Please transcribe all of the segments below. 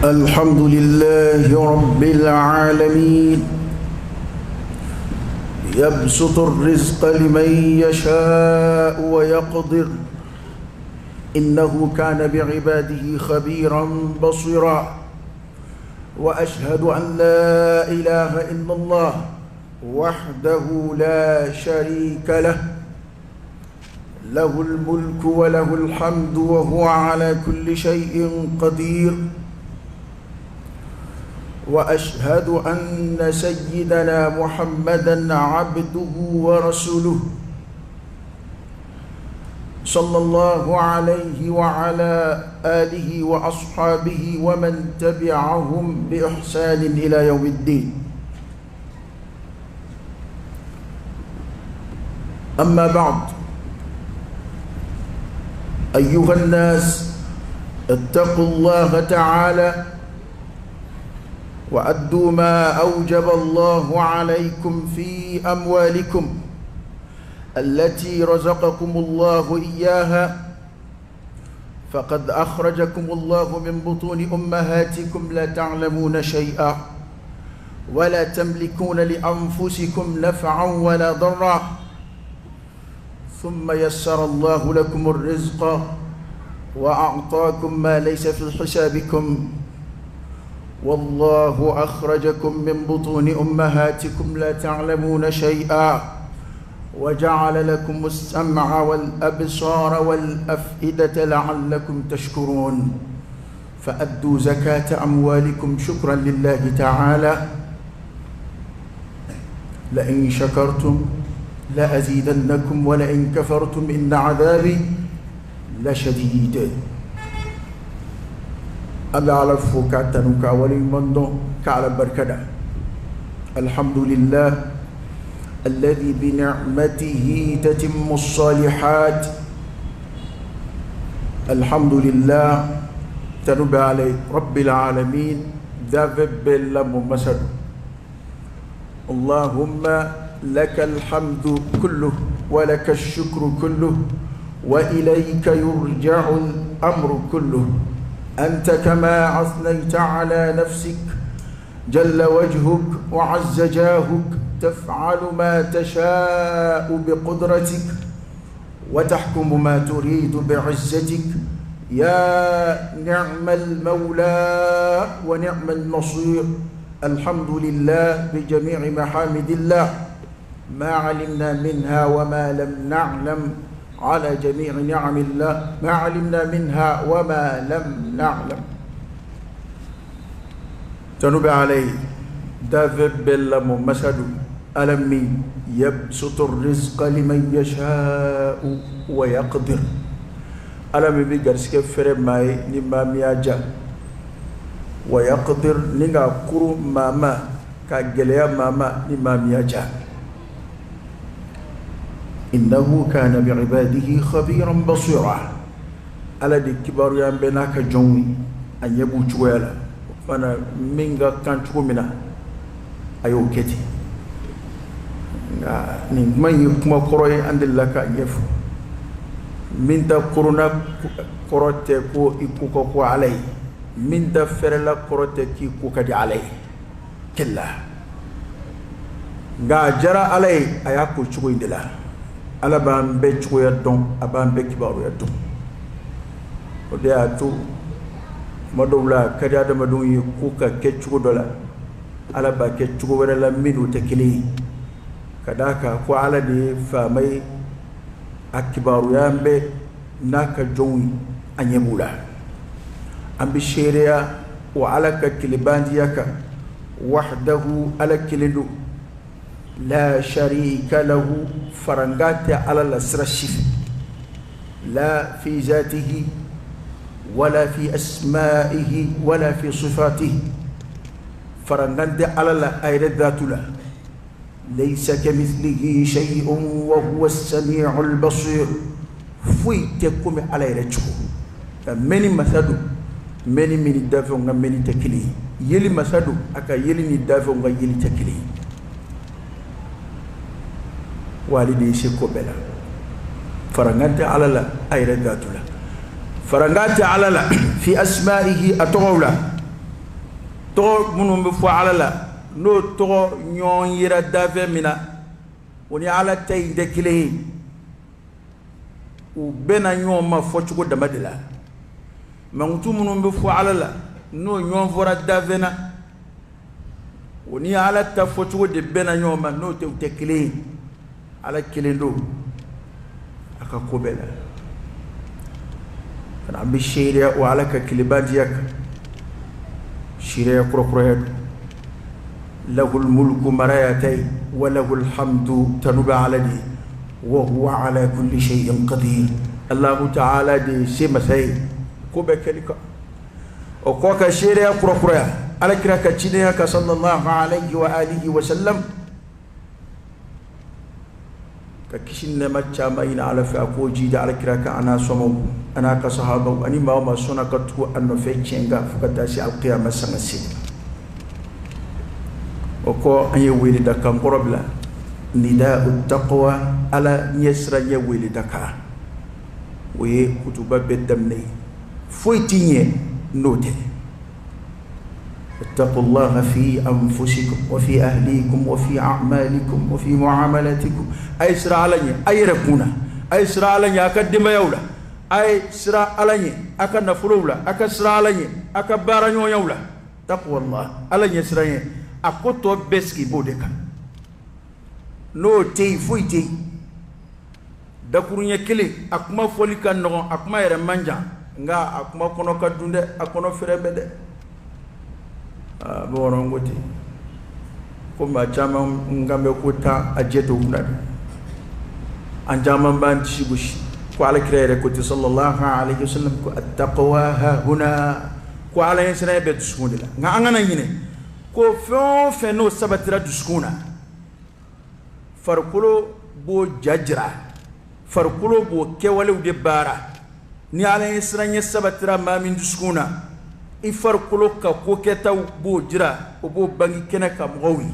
الحمد لله رب العالمين يبسط الرزق لمن يشاء ويقدر إنه كان بعباده خبيرا بصيرا وأشهد أن لا إله إلا الله وحده لا شريك له له الملك وله الحمد وهو على كل شيء قدير وأشهد أن سيدنا محمدًا عبده ورسوله صلى الله عليه وعلى آله وأصحابه ومن تبعهم بإحسان إلى يوم الدين. أما بعد، أيها الناس اتقوا الله تعالى وأدوا ما أوجب الله عليكم في أموالكم التي رزقكم الله إياها، فقد أخرجكم الله من بطون أمهاتكم لا تعلمون شيئا ولا تملكون لأنفسكم نفعا ولا ضرا، ثم يسر الله لكم الرزق وأعطاكم ما ليس في حسابكم، والله أخرجكم من بطون أمهاتكم لا تعلمون شيئا وجعل لكم السمع والأبصار والأفئدة لعلكم تشكرون، فأدوا زكاة أموالكم شكرا لله تعالى. لئن شكرتم لأزيدنكم ولئن كفرتم إن عذابي لشديد. أبي على فوكاتنك ولمن كعلى بركة. الحمد لله الذي بنعمته تتم الصالحات. الحمد لله تنبى عليه رب العالمين ذاب بلا ممسد. اللهم لك الحمد كله ولك الشكر كله وإليك يرجع الأمر كله. أنت كما أثنيت على نفسك جل وجهك وعز جاهك تفعل ما تشاء بقدرتك وتحكم ما تريد بعزتك، يا نعم المولى ونعم النصير. الحمد لله بجميع محامد الله، ما علمنا منها وما لم نعلم، على جميع نعم الله ما علمنا منها وما لم نعلم. تنبى عليه دافب بلا ممسد ألمي يبسط الرزق لمن يشاء ويقدر. ألمي بيجرسك فرماي نمام ياجا ويقدر نيغا كرو ماما كاجليا ماما نمام ياجا. إنه كان بعباده خبيرا بصيرا. على دي كبار يامبناك جوني أن يبو جوالا فانا مينغا كان تشومنا أيو كتي ni man yi kuma koro ye andi la ka ɲɛfɔ min ta korona kɔrɔ tɛ ko i ku ka ko ala ye, min ta fɛrɛla kɔrɔ tɛ k'i ku ka di ala ye. kella nka a jara ala ye a y'a ko cogo in de la. ala b'an bɛɛ cogoya dɔn, a b'an bɛɛ kibaruya dɔn. o de y'a to tuma dɔw la ka di adamadenw ye ko ka kɛ cogo dɔ la, ala b'a kɛ cogo wɛrɛ la minnu tɛ kelen ye. kadaka ko ala de famai akibaru yambe naka jongi anyebula ambi sheria wa alaka kilibandi yaka wahdahu ala kilidu la sharika lahu farangati ala lasrashif la fi zatihi wala fi asma'ihi wala fi sifatihi farangati ala la ayre dhatula ليس كمثله شيء وهو السميع البصير. فوي تكومي على رجو مني مسادو مني من دافع مني تكلي يلي مسادو أكا يلي ندافع يلي تكلي. والدي شكو بلا فرنغانت على لا أي رجاتولا فرنغانت على لا في أسمائه أتولا to munum bi fo ala la no to nyon yira dave mina woni ala tay de kile u bena nyon ma fo chugo damadila mangutu munum bi fo ala la no nyon fora dave na woni ala ta fo chugo de bena nyon ma no te kile ala kile ndo aka kobela kana bi shiriya wa ala ka kilibadiyak shiriya kurokuro له الملك مريتين وله الحمد تنوب عليه وهو على كل شيء قدير الله تعالى دي سمسي كوبكلك وكوكا شيريا كروكرويا على كراكا تشينيا صلى الله عليه واله وسلم ككشن ما تشامين على فاكو جيد على كراكا انا سمو انا كصحابه اني ما سنكتو انو فيتشينغا فكتاسي القيامه سنسي وكو أن يويل دكا مقربلا نداء التقوى على يسرى يويل دكا وكتب بالدمني فويتيني نوتي اتقوا الله في أنفسكم وفي أهليكم وفي أعمالكم وفي معاملاتكم أي سرى علي أي ركونا أي سرى علي أكدم يولا أي سرى علي أكد نفرولا أكد سرى علي أكد بارنو يولا تقوى الله على يسرى akoto beski bodeka no tei fuiti dakurunya kili akuma folika no akuma yere manja nga akuma kono kadunde akono ferebede bono ngoti ko ma chama ngambe kuta ajeto kunade anjama banti shibushi ko ala kirere ko sallallahu alaihi wasallam ko attaqwa ha huna ko ala yensene be tsundila nga angana yine ko fe no sabatira duskuna farkulo bo jajra farkulo bo kewale de bara ni ala yesranye sabatira ma min duskuna i farkulo ka ko keta bo jira o bo bangi kena ka mgawi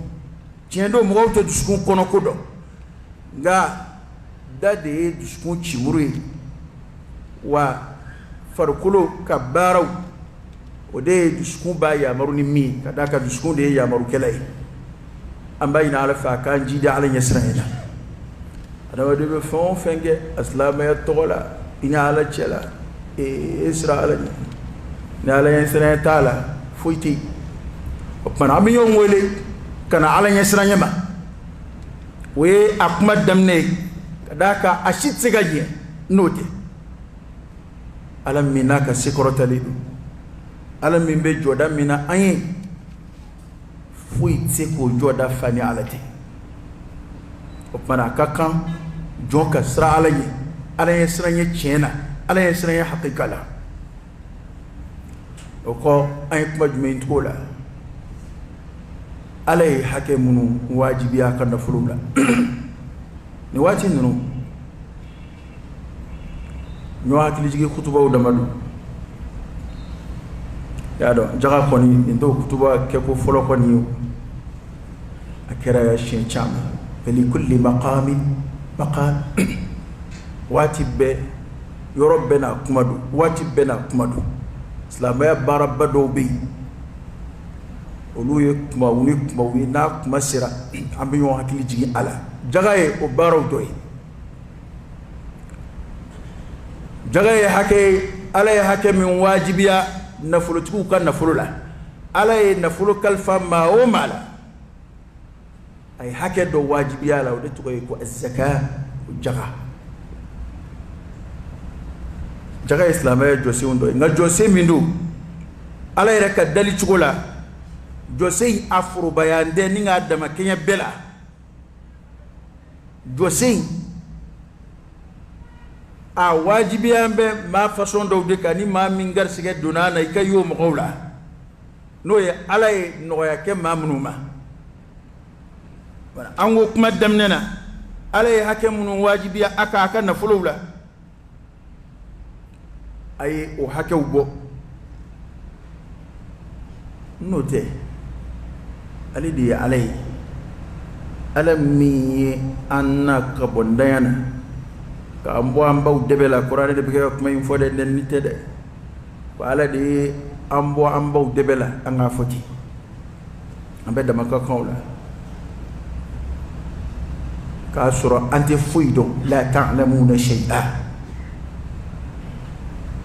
tiendo mgaw te duskun kono kodo nga dade duskun chimuri wa farkulo ka baraw ode duskun ba ya maruni mi kadaka duskun de ya maru kelai amba ina ala fa kan jidi ala yasraina ada wade be fon fenge aslama ya tola ina ala chela israila ni ala yasraina taala fuiti opana ami yon wele kana ala yasraina ma we akma damne kadaka ashit sigaje note alam minaka sikrotalidu alam min be joda mina ayi fuiti ko joda fani alati opana kakan jonka sra alaye ala yasranye chena ala yasranye haqiqala oko ay kuma jume ntola ala hakemunu wajibi akanda fulula ni wati nunu no akili jigi khutuba o damadu yado jaga koni ndo kutuba ke ko folo koni akera ya shin chama fali kulli maqamin maqam watibbe yorobbena kumadu watibena kumadu islamaya barabba do bi oluye kuma wuni kuma wi na kuma sira ambi yo hakili jigi ala jaga e o baraw doy jaga e hake ala e hake min wajibiya nafulutu kan nafulula ala e nafulu kalfa ma o mala ay hake do wajibiya la wadatu ko az-zaka jaga jaga islamaya jose undo nga jose mindu ala ira ka dali chugola jose afro bayande ni nga dama kenya bela jose a wajibiya be ma façon do de kani ma mingar sige donana ikayo mo qawla no ye ala e no ya ke mamnuma wala ango kuma damnena ala e hakemunu wajibiya aka na fulula ay o hake ubo note ali di alay alami annaka bondayana ka ambo ambaw debela qur'an de beke kuma info de nitede ko ala di ambo ambaw debela anga foti ambe da maka kaula ka sura anti fuido la ta'lamuna shay'a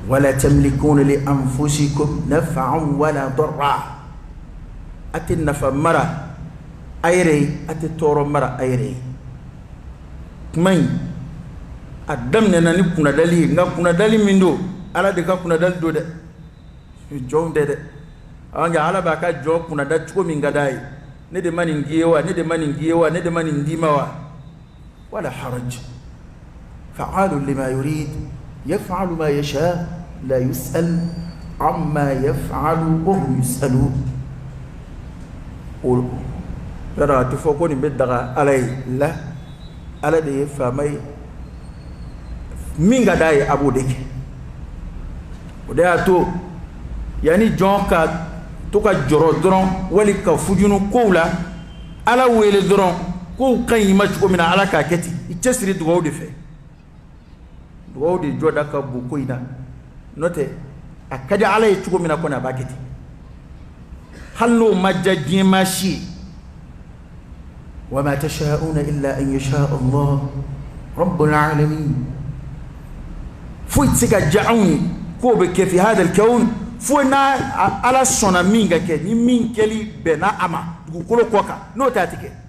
ولا تملكون لأنفسكم نفعا ولا ضرا أتي النفع مرة أيري أتي تورو مرة أيري كمين أدمنا نكون دليل نكون دليل من دو على دكا كنا دليل دو ده جون ده أنجا على بكا جو كنا دليل تكو من غداي ندي من إنجيوا ندي من إنجيوا ندي من إنديموا ولا حرج فعال لما يريد يفعل ما يشاء لا يسأل عما يفعل وهم يسألون ترى تفوقوني بدغا علي لا على دي فماي مين غداي ابو ديك ودا تو يعني جونكا توكا جورو درون ولي كفجونو كولا على ويل درون كو كاي ماجكو من على كاكتي يتسري دغو دي في wawde joda ka bu koyna note akadi ala e cugo mina kona baketi hallo majja jimashi wama tashaa'una illa an yasha Allah rabbul alamin fuit sika ja'uni ko be ke fi hada al-kawn fuina ala sona minga ke ni min keli bena ama ku kolo koka no tatike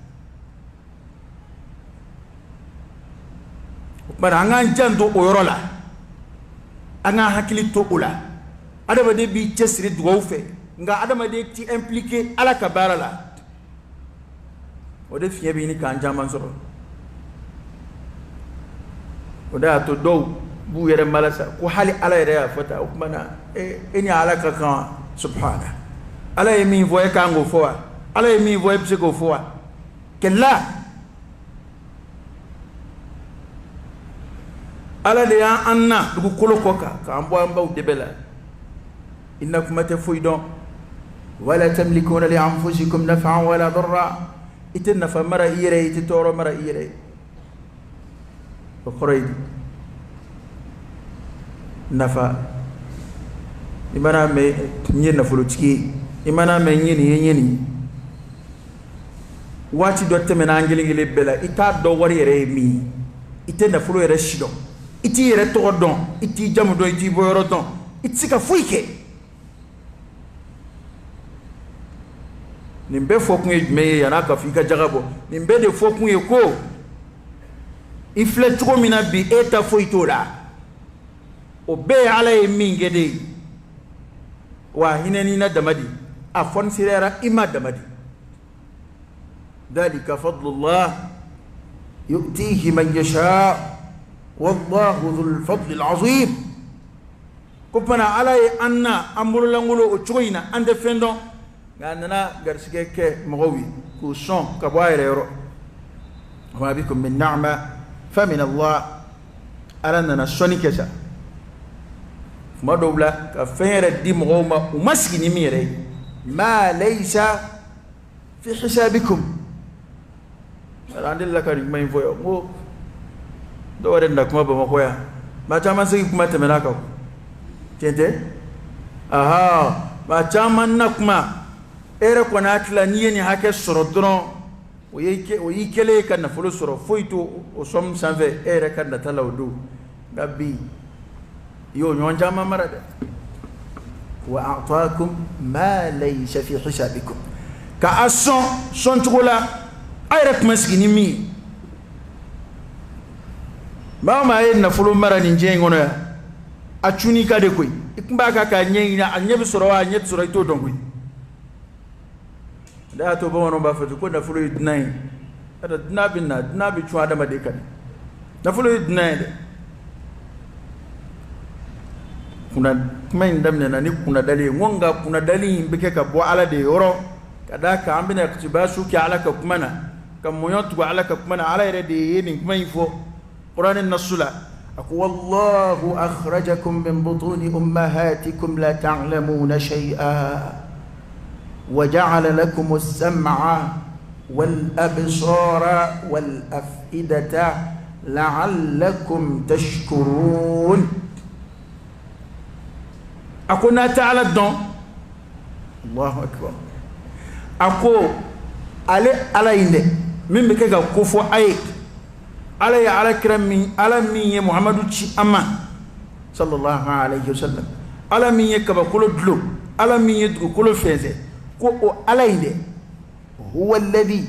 bara angan jando oyorola anga hakili to ula adama de bi cesri duwaw fe nga adama de ti impliqué ala kabara la o de fiye bi ni kan jaman soro o da to do bu yere malasa ko hali ala yere ya fata o mana eni ala ka kan subhana ala yemi voye kango foa ala yemi voye psiko foa kella ala de ya anna dugu kolo koka ka ambo ambo debela innakum tafuidun wala tamlikuna li anfusikum naf'an wala darra itinna fa mara ire itoro mara ire qurayd nafa imana me nyina fulutiki imana me nyini wati do temena angilingile bela ita do wari ire mi itena fulu ire shido iti yere to don iti jamu do iti boyoro don itsika fuike nimbe fokun ejme yana ka fika jagabo nimbe de fokun e ko ifle tuko mina bi eta foitola o be ala e mingede wa hineni na damadi afon sirera ima damadi dalika fadlullah yu'tihi man yasha والله ذو الفضل العظيم كوبنا على أن أمر لنقوله أتوينا عند فندق عندنا قرصك كمغوي كوسون كباير يرو وما بكم من نعمة فمن الله أرنا نسوني كذا ما دوبلا كفير دي مغوما ومسكين ميري ما ليس في حسابكم عند الله كريم ما ينفع do wada kuma ba makoya ba ta man sai kuma ta menaka tente aha ba ta man na kuma ere ko na atla niye ni hake soro dron o yikele kan na fulu soro foito o som sanve ere kan na talawdu gabi yo nyon jama marade wa a'taakum ma laysa fi hisabikum ka ason son tugula ayre kuma sigini mi mama yen na fulu mara ni njengono ya achuni ka de koy ikmba ka nyina anyebi soro wa nyet soro ito dongwi da to ba wono ba fatu ko na fulu idnai ada dnabi chwa da made kan na fulu idnai de kuna kuma indamne na ni kuna dali ngonga kuna dali mbike ka bo ala de yoro kada ka ambina kutibasu ki ala ka kumana kam moyotu ala ka kumana ala ire de yin kuma info قرآن النصلا أقول والله أخرجكم من بطون أمهاتكم لا تعلمون شيئا وجعل لكم السمع والأبصار والأفئدة لعلكم تشكرون أقولنا تعالى الدون الله أكبر ako ale ala inde min be ke ga ko fo ay ala ya ala kirami ala min ye muhammadu ci amma sallallahu alayhi wasallam ala min ye kaba kulo dlo ala min ye dugu kulo feze ko o ala inde huwa alladhi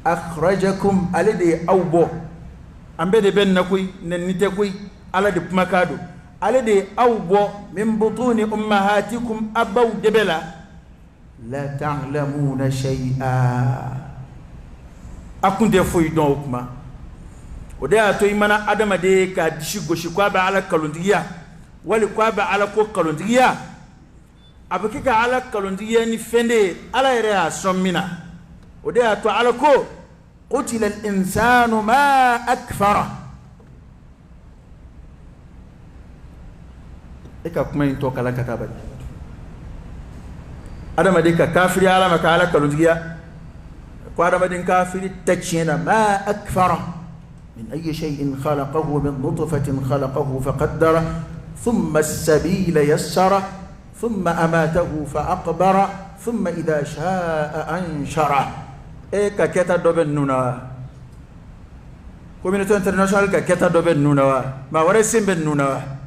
akhrajakum alladhi awbo ambe de ben nakoy nen nite koy ala de pumakado alladhi awbo min butuni ummahatikum abaw debela la ta'lamuna shay'a akunde foy don kuma o de ato imana adama de ka dishi goshi kwa ba ala kalundiya wali kwa ba ala ko kalundiya abaki ka ala kalundiya ni fende ala yere a sommina o de ato ala ko qutila al insanu ma akfara eka kuma in to kala kataba adama de ka kafiri ala maka ala kalundiya kwa adama din kafiri tachina ma akfara من أي شيء خلقه من نطفة خلقه فقدره ثم السبيل يسره ثم أماته فأقبره ثم إذا شاء أنشره إيه كاكيتا دوبن نونا كوميونيتي انترناشونال كاكيتا دوبن نونا ما ورسين بن نونا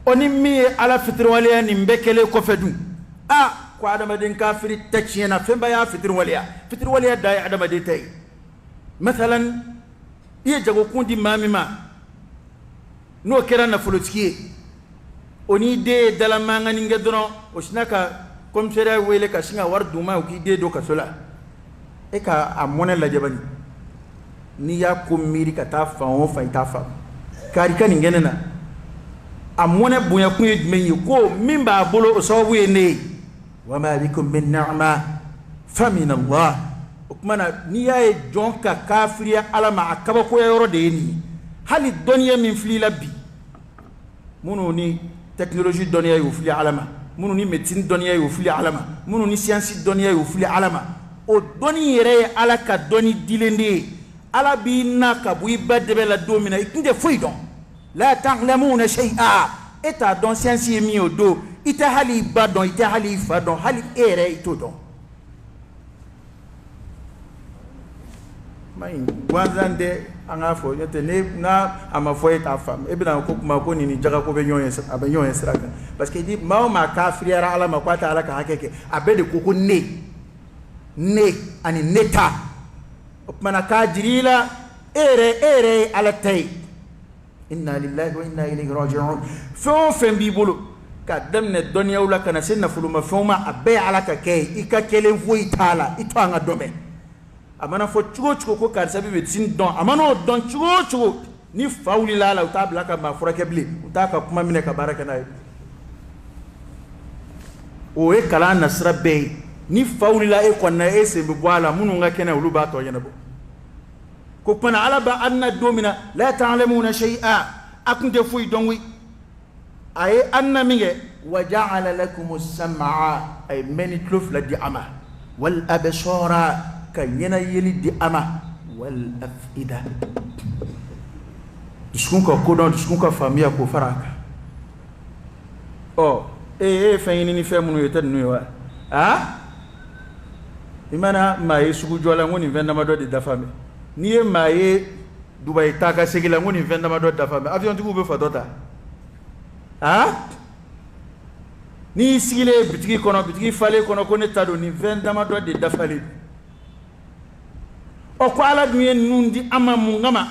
onimmi ala fitrwaliya nimbekele ko fedu ko adama den kafiri tachina femba ya fitrwaliya dai adama de tay مثلا يجاكو كوندي ماميما نو كيرا نفلوتكي oni de dalamanga ninga dono osnaka comme sera wele ka singa war duma o ki de do ka sola e ka amone la jabani ni ya ko miri ka ta fa on fa ita fa kari kan ngenena amone bunya ku yedmenyi ko mimba bolo o sawu ene wa ma bikum min ni'ma fa min Allah mana ni yaye jonka kafiriya alama akaba ko yoro de ni hali doniya min fili labbi munu ni technologie doniya yu fili alama munu ni médecine doniya yu fili alama munu ni science doniya yu fili alama o doni yere ala ka doni dilende ala bi naka bu ibadebe la domina ikinde foydon la ta'lamuna shay'a eta don science mi odo ita hali badon ita hali fadon hali ere itodon mai wanzande anga fo yote ne na ama fo eta fam e bina ko kuma ko ni jaga ko be nyoyen sraga parce que dit ma kafiriya ala ma kwata ala ka hakeke abede ko ne ani neta mana ka jirila ere ala tay inna lillahi wa inna ilayhi raji'un fo fem bi bulu ka damne dunya wala kana senna fuluma foma abe ala ka kay ika kelen fo itala ito anga dome amana fo chugo ko kar sabi medicine don amano don chugo ni fawli la utabla ka ma fura kebli utaka kuma mine ka baraka na o e kala nasra be ni fawli la e konna e se be wala munu nga kena ulu ba to yana bo ko pana ala ba anna domina la ta'lamuna shay'a akunde fuy donwi ay anna minge waja'ala lakumus sam'a ay meni tluf la di ama wal absara kanyena yeli di ama wal afida diskunka kodon diskunka famia ko faraka oh fayini ni femunu yeta nuwa imana maye sugu jola ngoni vendama do de dafame ni maye dubai taka segila ngoni vendama do dafame avion tubu be fatota ni sigile bitigi kono bitigi fale kono ko ne tado ni vendama do de dafale o ko ala duye nundi ama mungama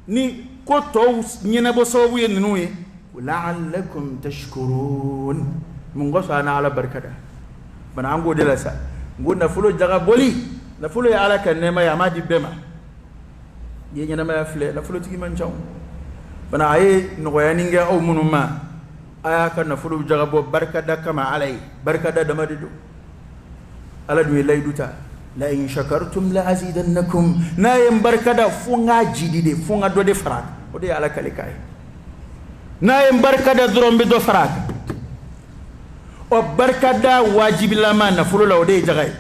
ni ko to nyina bo so buye nuye la'allakum tashkurun mungo sana ala barkada bana ango de la sa ngona fulo jaga boli na fulo ya ala kan nema ya madi bema ye nyana ma fle na fulo tigi man chaw bana ay no yaninga o munuma aya kan na fulo jaga bo barkada kama alai barkada da madido ala duye layduta la in shakartum la azidannakum na yam barkada funga jidide funga do de farak o de ala kale kay na yam barkada drombe do farak o barkada wajibi lama na fulo la o de jagay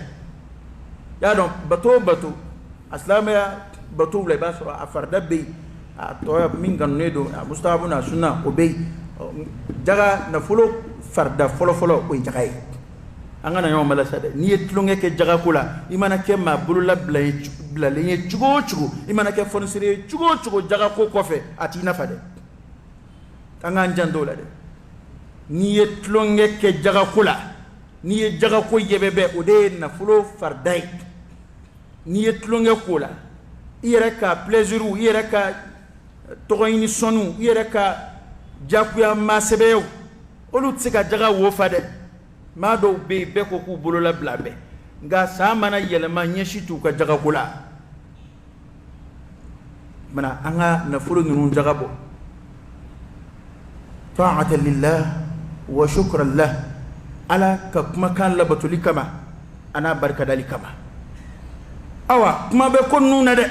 ya don bato aslama ya bato la basra afarda be to min ganne do mustahabu na sunna o be jaga na fulo farda folo o jagay angana yo mala sade ni etlonge ke jaga kula imana ke ma bulula bla lenye chugo chugo imana ke fonsire chugo chugo jaga ko kofe ati na fade anga njandola de ni etlonge ke jaga kula ni jaga ko yebebe ode na fulo fardai ni etlonge kula ireka plaisir u ireka togoyini sonu ireka jakuya masebeo olu tsika jaga wo fade ma do be ko ku bolola blabe nga sa mana yelema nyeshitu ka jaga kula mana anga na fulu ngunu jaga bo ta'atan lillah wa shukran lah ala ka kuma kan la batuli kama ana barka dali kama awa kuma be ko nuna de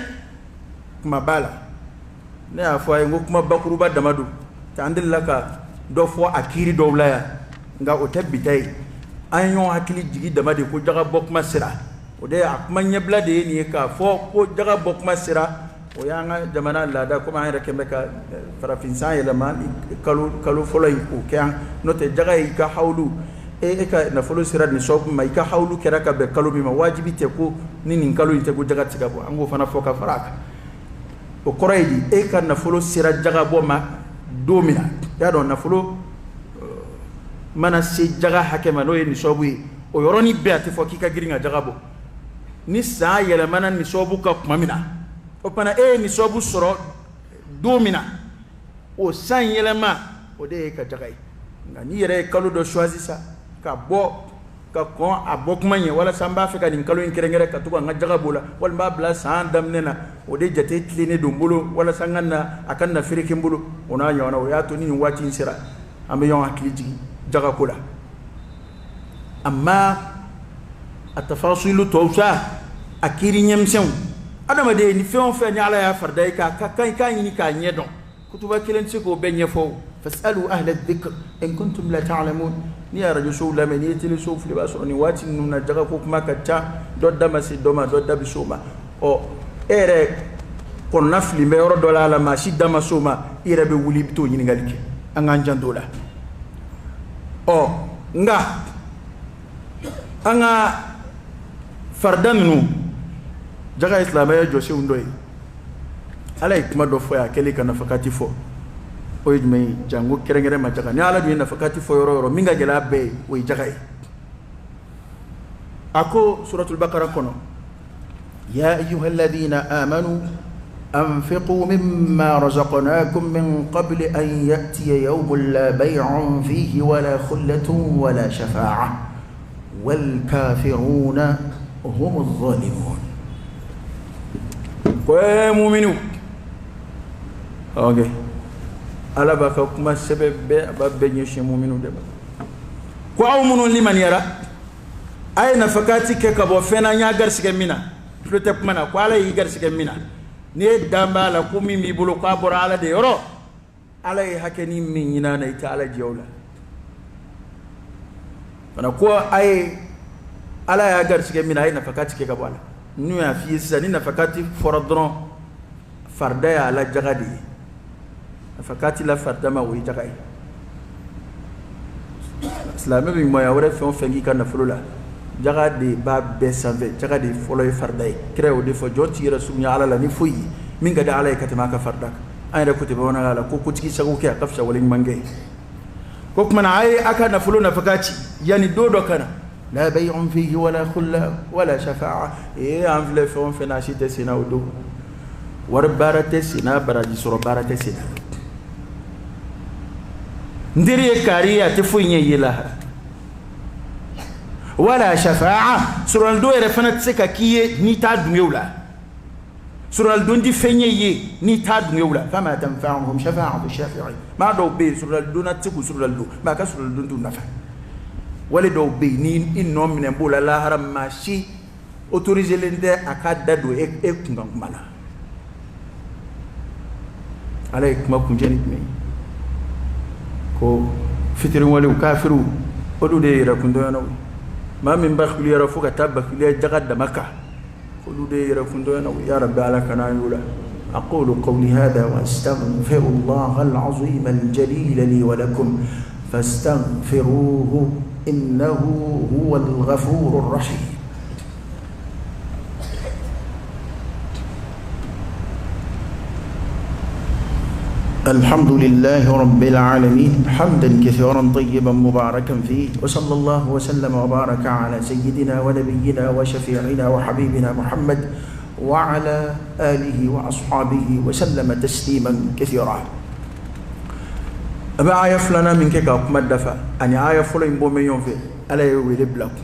kuma bala ne afwa ngo kuma bakuru ba damadu ta andilla ka do fo akiri do wlaya nga o tabbitai an yon hakili jigi damade ko jaga bokma sira o de akuma nyebla de ni ka fo ko jaga bokma sira o yanga jamana lada ko ma reke meka farafin sa yelama kalu folay ko kan note jaga ka hawlu e ka na folo sira ni so ma ka hawlu kera ka be kalu mi ma wajibi te ko nin kalu te ko jaga tiga bo ango fana foka faraka o koraydi e ka na folo sira jaga bo ma domina ya do na folo mana se jaga hakema no ni sobu o yoroni be ati fo kika giringa jaga bo ni sa yele mana ni sobu ka kumamina o pana ni sobu soro domina o san yele ma o de ka jaga nga ni yere kalu do choisi sa ka bo ka kon abokmanye wala samba fe ka din kalu inkerengere ka to nga jaga bola wal ba bla san damnena o de jate tline do mbulu wala sangana akanna firiki mbulu ona nyona o ya to ni wati insira ambe yon akiji jaga kula amma atafasilu tawsa akiri nyemsen adama de ni fe on fe ni ala ya fardai ka kan ni ka nyedon kutuba kilen ci ko benye fo fasalu ahla dhikr in kuntum la ta'lamun ni ya rajul la man yatili suf libasu ni wati nuna jaga ko kuma ka ta dodda masi doma dodda bisuma o ere kon nafli me oro dola la ma shi dama suma ire be wuli bito nyini ngalike anga njandola o nga anga fardanu jaga islamaya jose undoy alay kuma do foya kele kana fakati fo o yidme jangu kerengere ma jaga ni ala du na fakati fo yoro minga gela be o jaga ako suratul baqara kono ya ayyuhalladhina amanu أنفقوا مما رزقناكم من قبل أن يأتي يوم لا بيع فيه ولا خلة ولا شفاعة والكافرون هم الظالمون ومؤمنون أوكي ألا بكم السبب ببنيش مؤمنون دبا وأؤمن لمن يرى أين فكاتك كبوفنا يا سكمنا فلتكمنا قال يجر سكمنا ne damba la kumi mi bulu ka bora ala de yoro ala yi hakeni min yina na ita ala jawla kana ko ay ala ya gar sige min ay nafakati ke kabala nu ya fi sa ni nafakati forodron farda ya ala jagadi nafakati la farda ma wi jagai islamé bi mo ya wore fon fengi kan fulula jaga de ba be sanve jaga de foloy farday creo de fo joti rasulnya ala la ni fuyi min ga da ala katima ka fardak ay da kutiba wana ala ko kutiki sagu ke kafsha walin mange ko kuma na ay aka na fuluna fakati yani dodo kana la bay'un fihi wala khulla wala shafa'a am vle fon fena shite sina udu war barate sina baraji soro barate sina ndiri kariya te fuyi yela ولا شفاعة سورة الدو يرفنت سكا كيه نيتا دميولا سورة الدو دي فنيه نيتا دميولا فما تنفعهم شفاعة الشافعين ما دو بي سورة الدو نتسكو سورة الدو ما كا سورة الدو نفع wale do be ni inno minen bola la haram ma shi autoriser lende akada do e kungan kumala alay kuma kunjeni me ko fitirin wale kafiru odu de ra kundo yana ma min bakhli yara fuka tabakli jagad makka odu de ra kundo yana ya rabbi alaka na yula أقول قولي هذا وأستغفر الله العظيم الجليل لي ولكم فاستغفروه إنه هو الغفور الرحيم. الحمد لله رب العالمين حمدا كثيرا طيبا مباركا فيه، وصلى الله وسلم وبارك على سيدنا ونبينا وشفيعنا وحبيبنا محمد وعلى آله وأصحابه وسلم تسليما كثيرا. أما آية فلنا من كيكا وكما الدفع أن آية فلنا بومي ينفي ألا يولي بلك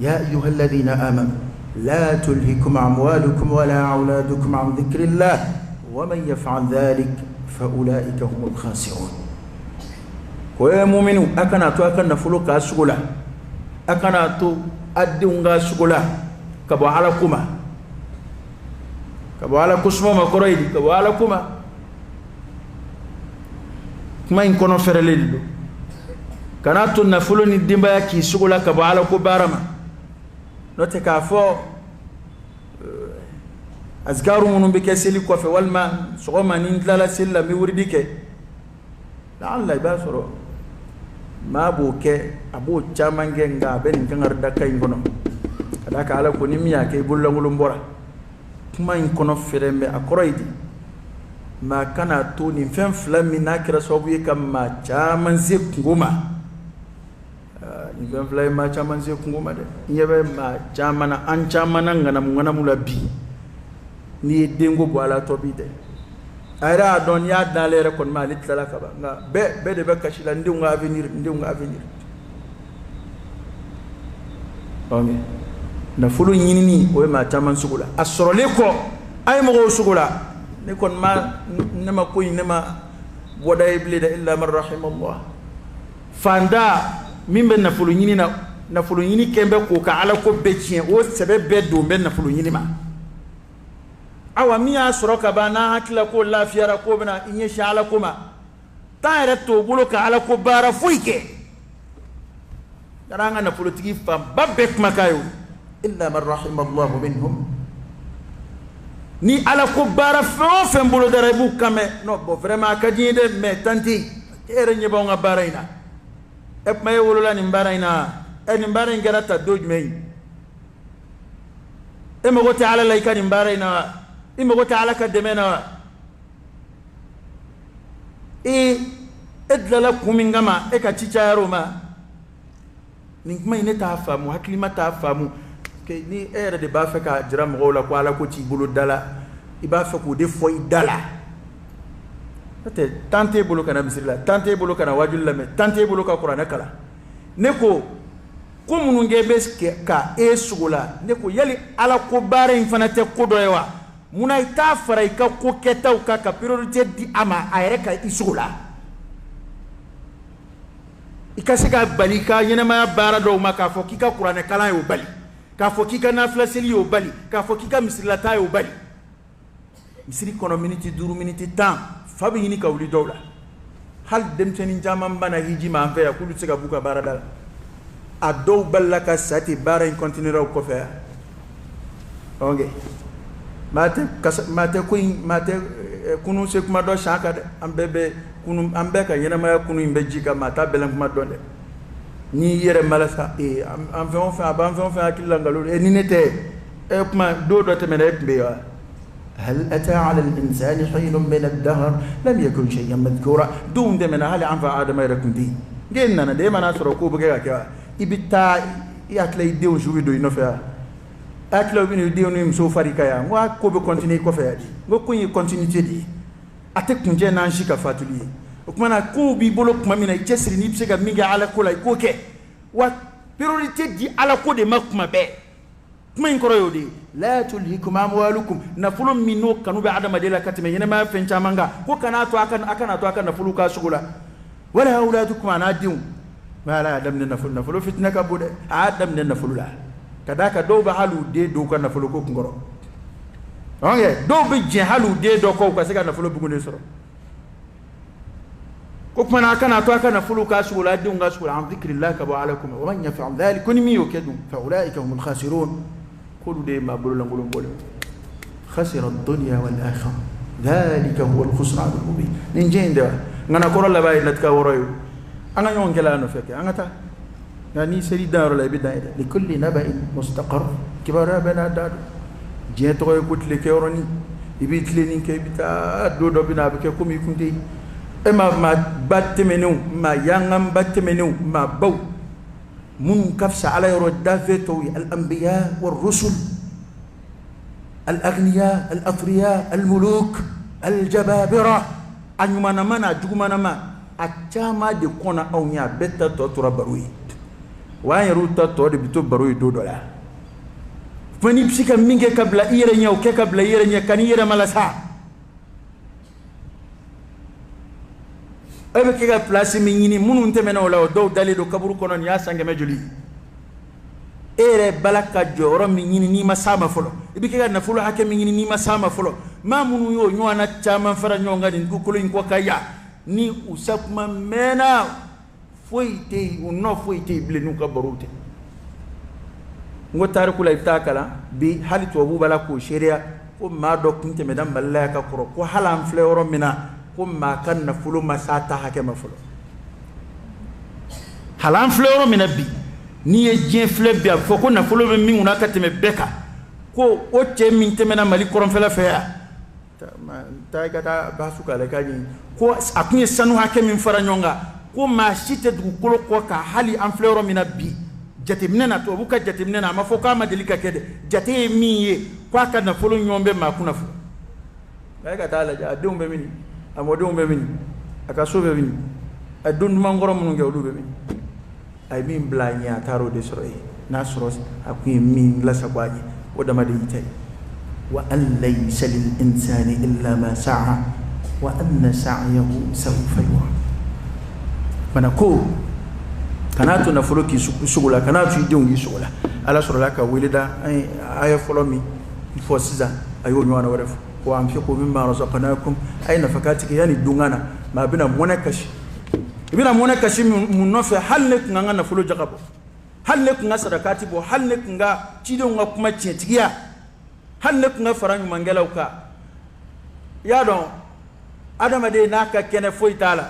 يا أيها الذين آمنوا لا تلهكم أموالكم ولا أولادكم عن ذكر الله ومن يفعل ذلك فأولئك هم الخاسرون. ومؤمنون أكنا تو أكنا فلوك أسقولا أكنا تو أديونغا أسقولا كبو على كوما كبو على كسمة مكرويدي كبو على كوما ما ينكونو فرليدو كنا تو نفلوني ديمبا كي سقولا كبو على كوبارما نتكافو أذكار من بكسيلي كوفي والما سقوما نيندلا سيلا ميورديك لعل يباسرو ما بوكي أبو تشامانجين غابين كنغر دكا ينكونو كذاك على كونيميا كي بولانغولو مبورا كما ينكونو فريمبي أكرويدي ما كان توني فين فلامي ناكرا صوبي كما تشامان زيكونغوما فين فلامي ما تشامان زيكونغوما ده يبقى ما تشامانا أنشامانا غنا مولا بي ni dengo boala tobide ara don ya dalere kon ma litala kaba nga be de be kashila ndunga avenir onge na fulu nyinini o ma taman sugula asrole ko ay mo sugula ne kon ma nema koy nema boda iblida illa man rahimallah fanda mimbe na fulu nyinina na fulu nyini kembe ko ka ala ko becien o sebe be do be na fulu nyinima awa miya soroka bana hakila ko lafiyara ko bana inye shala kuma tayre to bulo ka ala ko bara fuike daranga na politiki fam babek makayo illa man rahimallahu minhum ni ala ko bara fo bulo dara bu kame no bo vraiment kadini de me tanti ere nyebo nga baraina e may wolola ni baraina en baraina garata dojmei e mo gote ala laika ni baraina إما قلت على كدمنا إدل لكم من جماعة إكتشارو ما نجمع نتعفمو هكلي ما تعفمو كني إيرد بافك جرام غولا كوالا كوتشي بلو دالا يبافك ودفوي دالا تانتي بلو كنا بسرلا تانتي بلو كنا واجل لمه تانتي بلو كقرآن كلا نكو كم نجيبس كا إيسولا نكو يلي على كبارين فنتي كودوا muna ita fara ka ko ketaw ka priorité di ama ayre ka isugula ikasika balika yenema bara do maka fo kika qur'an kala yo bali ka fo kika nafla seli yo bali ka fo kika mislata yo bali misri kono minute duru minute temps fabi ni ka wuli dawla hal dem tani jamam bana hiji ma fa ya kulu tsika buka bara dal ado balaka sati bara in continuera ko fa onge mate kunu se kuma do shaka de ambebe kunu ambeka yena ma kunu imbe jika mata belan kuma donde ni yere malasa e am fe akilla ngalo e ni nete e kuma do temene be ya هل أتى على الإنسان حين من الدهر لم يكن شيئا مذكورا دون ده من هل عن فآدم يركن دي جينا دائما ناس ركوب كذا يبتا يأكل يديون شو يدو ينفع أكل يديون يمسو فريقيا مو أكو بكونتيني كفاية مو كوني كونتيني تدي أتكون جينا نشي كفاتولي وكمان أكو بيبولو كمان من يجسر نيبسك ميجا على كولا يكوكي وبيروليتي دي على كود مكما بي كمان كرويودي لا تلهكم أموالكم نفلون منو كانوا بعدما ديلا كتمه ينما فين شامانغا هو كاناتو أكن نفلو كاسولا ولا أولادكم أنا ديون ما لا دم نفلو فتنة كبودة عدم نفلو لا كذاك دو بحالو دي دو كان نفلو كونغرو أوكي دو بجهالو دي دو كو كاسيكا نفلو بقول يسرو كمان أكن نفلو كاسولا ديون كاسولا عن ذكر الله كبو عليكم ومن يفعل ذلك كن ميو كدو فأولئك هم الخاسرون كل دي ما بقول لهم خسر الدنيا والآخرة ذلك هو الخسران المبين ننجين ده أنا كورا لباي نتكا ورايو أنا يوم كلا نفك أنا تا يعني سيدي دار لا بداية لكل نبأ مستقر كبار بنا دار جيت توي قلت لك يورني يبيت لين كي بتا دو بنا بكم يكون دي اما ما بات منو ما يانغام بات منو ما بو من كفس على رد دافتوي الانبياء والرسل الاغنياء الاثرياء الملوك الجبابره ان منا جمنا ما اتما دي كونا او نيا بتا توترا بروي وان روتا تو دي بتو بروي دو دولا فني بسيكا مينغي قبل ايرنيا وكي قبل ايرنيا كان يرا ملاسا ebe kega place mi nyini munu ntemena wala do dali do kaburu kono ya sange mejuli ere balaka joro mi nyini ni masama folo ebe kega na folo hake mi nyini ni masama folo ma munu yo nywana chama fara nyonga ni kukulo inko kaya ni usakuma mena foite uno foite ble nuka barute ngo tariku la itakala bi hali to bu bala ko sheria ko ma do kunte medam balaka ko ko halam flewro mina ما كان نفلو ما ساتا حكم فلو حلان فلورو من البي ني جين فلو بيا فوكو نفلو من مين هناك تم بكا كو اوتي من تمنا مالي كورن فلا فيا تاي كتا باسو كالا كاني كو اكني سانو حكم من فرانيونغا كو ما شيت دو كولو كو كا حالي ان فلورو من البي جاتي مننا تو بوكا جاتي مننا ما فوكا ما دليكا كده جاتي مي كو كا نفلو نيومبه ما كنا فلو كاي كتا لا جا دومبه مني amodon be min aka so be min adun mangoro mun ngewdu be min ay min blanya taro de soroy na soros akui min la sabwaji wada made yitay wa an laysa lil insani illa ma sa'a wa anna sa'yahu sawfa yura manako kanatu na foloki sugula kanatu idongi sugula ala sorola ka welida ay folomi fo siza ayo nywana wala وأنفقوا مما رزقناكم أين فكاتك يعني دونانا ما بنا منكش بنا منكش من نفع هل لك نعنا فلو جقبو هل لك نصر كاتبو هل لك نعا تيجي نعكما تيجيا هل لك نفران منجلا وكا يا دون أدم أدي ناكا كنا فوي تالا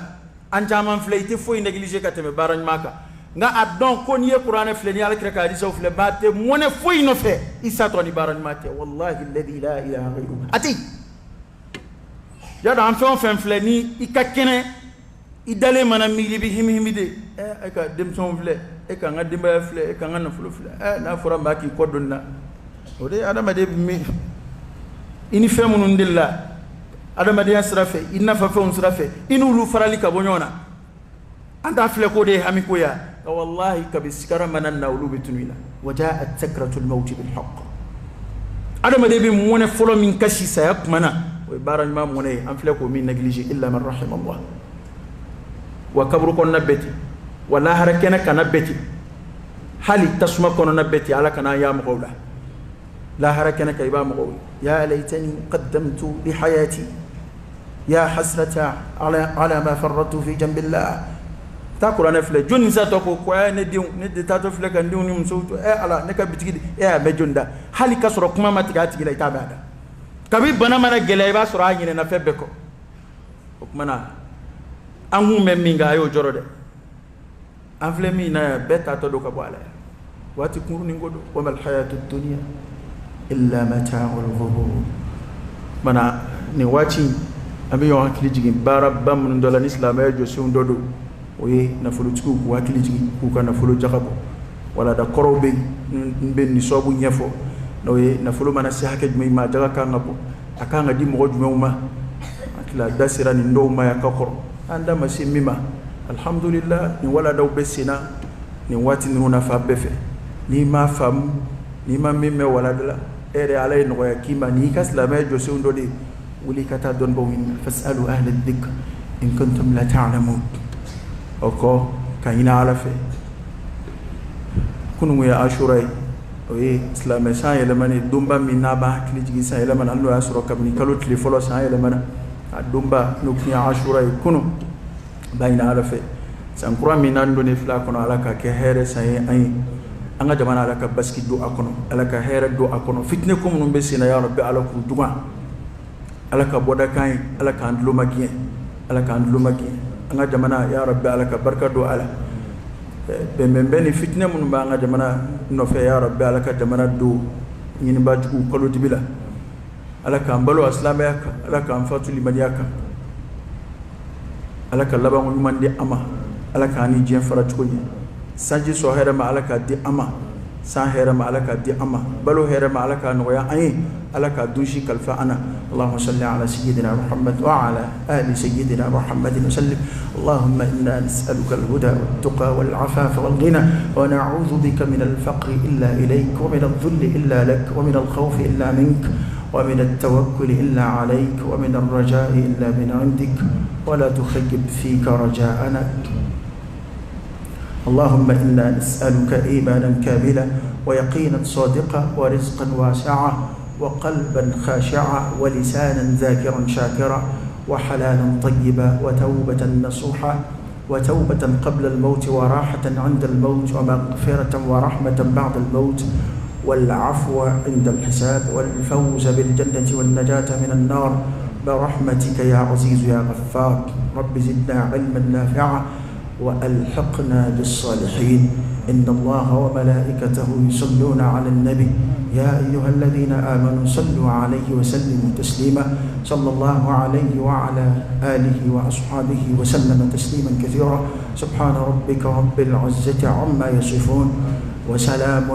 أنجامان فليتي فوي نجليجي كتم بارن ماكا nga adon ko ni qur'an fleni ala kraka hadith of le bate mone foy no fe isa to ni baran mate wallahi alladhi la ilaha ghayru ati ya da am fe fleni ikakene idale mana mili bi himide e ka dem son fle e ka nga dimba fle e ka nga na flo fle na fura mbaki ko donna o de adama de mi ini fe munun dilla adama de asrafe inna fa fe on srafe inulu farali ka bonyona anda fle ko de hamiko ya والله كبسكر من النولو بتنويلا وجاءت سكرة الموت بالحق أدم دي بمونه فلو من كشي سيق منا ويبارن ما مونه أنفلكو من نجليجي إلا من رحم الله وكبركو نبتي ولا هركنا كنبتي هل تسمكو نبتي على كنا يا مغولا لا هركنا كيبا مغول يا ليتني قدمت لحياتي يا حسرة على ما فرطت في جنب الله takura na fle joni sa to ko kwa ne diu ne de tato fle kan diu ni msuto ala ne ka bitigi be jonda hali ka soro kuma matika tigila itabada kabi bana mana gele ba soro anyine na febbe ko kuma na anhu memminga ayo jorode an fle mi na beta to do ka bwala wati kuru ni ngodo wa mal hayatud dunya illa mata'ul ghurur mana ni wati abi yo hakili jigin barabam mun dolan islam ay jo sun dodo oye na folo tiku ku hakili jigi ku kana folo jakabo wala da korobe ben ni sobu nyefo no ye na folo mana si hakaj mi ma jaga ka ngabo akanga di mo jumuma akila dasira ni ndo ma yakakoro anda masi mima alhamdulillah ni wala daw besina ni wati ni una fa befe ni ma fam ni ma mimme wala dala ere alay no ya kima ni kaslama jo se ndo de wuli kata don bo win fasalu ahla dhikr in kuntum la ta'lamun oko kayina ala fe kunu ya ashurai oye islam sa yele mani dumba minna ba kili jigi sa yele mana allo asuro kabni kalo tli folo sa yele mana dumba no kiya ashurai kunu bayina ala fe san kura minan do ne fla kono ala ka ke here sa ay anga jamana ala ka baski do akono ala ka here do akono fitne ko mun be sina ya rabbi ala ku duma ala ka boda kai ala ka andlo magi anga jamana ya rabbi ala ka barka do ala bembeni fitne mun banga jamana no fe ya rabbi alaka jamana do ñini ba jugu kolo dibila alaka mbalo aslamaya ka alaka amfatu limaniya ka alaka laban man di ama alaka ni jien fara chukoyi sanji so hera ma alaka di ama san hera ma alaka di ama balo hera ma alaka no ya ay alaka dushi kalfa ana اللهم صل على سيدنا محمد وعلى آل سيدنا محمد وسلم اللهم إنا نسألك الهدى والتقى والعفاف والغنى ونعوذ بك من الفقر إلا إليك ومن الذل إلا لك ومن الخوف إلا منك ومن التوكل إلا عليك ومن الرجاء إلا من عندك ولا تخيب فيك رجاءنا اللهم إنا نسألك إيمانا كاملا ويقينا صادقا ورزقا واسعا وقلبا خاشعا ولسانا ذاكرا شاكرا وحلالا طيبا وتوبة نصوحا وتوبة قبل الموت وراحة عند الموت ومغفرة ورحمة بعد الموت والعفو عند الحساب والفوز بالجنة والنجاة من النار برحمتك يا عزيز يا غفار رب زدنا علما نافعا وألحقنا بالصالحين إن الله وملائكته يصلون على النبي يا أيها الذين آمنوا صلوا عليه وسلموا تسليما صلى الله عليه وعلى آله وأصحابه وسلم تسليما كثيرا سبحان ربك رب العزة عما يصفون وسلام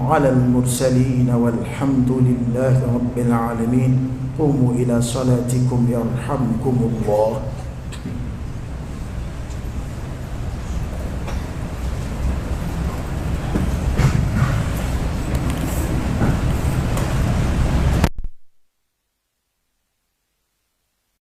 على المرسلين والحمد لله رب العالمين قوموا إلى صلاتكم يرحمكم الله